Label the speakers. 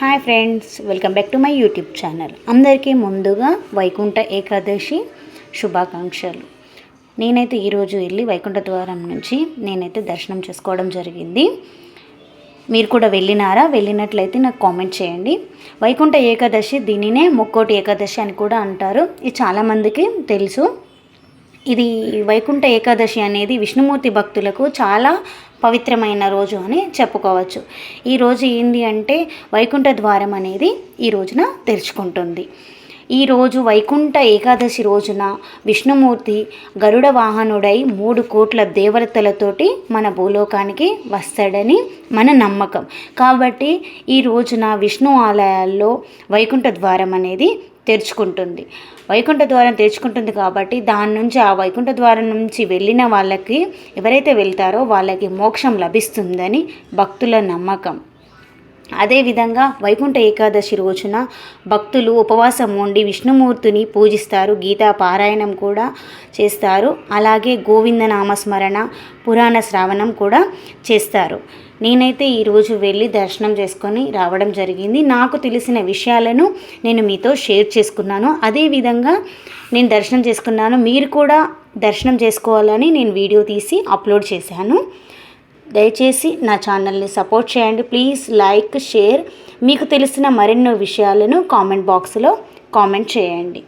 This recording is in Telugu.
Speaker 1: Hi friends, welcome back to my YouTube channel. అందరికీ ముందుగా వైకుంఠ ఏకాదశి శుభాకాంక్షలు. నేనైతే ఈరోజు వెళ్ళి వైకుంఠ ద్వారం నుంచి నేనైతే దర్శనం చేసుకోవడం జరిగింది. మీరు కూడా వెళ్ళినట్లయితే నాకు కామెంట్ చేయండి. వైకుంఠ ఏకాదశి దీనినే ముక్కోటి ఏకాదశి అని కూడా అంటారు. ఇది చాలామందికి తెలుసు. ఇది వైకుంఠ ఏకాదశి అనేది విష్ణుమూర్తి భక్తులకు చాలా పవిత్రమైన రోజు అని చెప్పుకోవచ్చు. ఈ రోజు ఏంటి అంటే వైకుంఠ ద్వారం అనేది ఈ రోజున తెరుచుకుంటుంది. ఈరోజు వైకుంఠ ఏకాదశి రోజున విష్ణుమూర్తి గరుడ వాహనుడై 3 కోట్ల దేవతలతోటి మన భూలోకానికి వస్తాడని మన నమ్మకం. కాబట్టి ఈ రోజున విష్ణు ఆలయాల్లో వైకుంఠ ద్వారం అనేది తెరుచుకుంటుంది. వైకుంఠ ద్వారం తెరుచుకుంటుంది కాబట్టి ఆ వైకుంఠ ద్వారం నుంచి వెళ్ళిన వాళ్ళకి, ఎవరైతే వెళ్తారో వాళ్ళకి మోక్షం లభిస్తుందని భక్తుల నమ్మకం. అదేవిధంగా వైకుంఠ ఏకాదశి రోజున భక్తులు ఉపవాసం ఉండి విష్ణుమూర్తిని పూజిస్తారు, గీతా పారాయణం కూడా చేస్తారు. అలాగే గోవింద నామస్మరణ, పురాణ శ్రావణం కూడా చేస్తారు. నేనైతే ఈరోజు వెళ్ళి దర్శనం చేసుకొని రావడం జరిగింది. నాకు తెలిసిన విషయాలను నేను మీతో షేర్ చేసుకున్నాను. అదేవిధంగా నేను దర్శనం చేసుకున్నాను, మీరు కూడా దర్శనం చేసుకోవాలని నేను వీడియో తీసి అప్లోడ్ చేశాను. దయచేసి నా ఛానల్ని సపోర్ట్ చేయండి. Please like, share. మీకు తెలిసిన మరెన్నో విషయాలను కామెంట్ బాక్స్లో కామెంట్ చేయండి.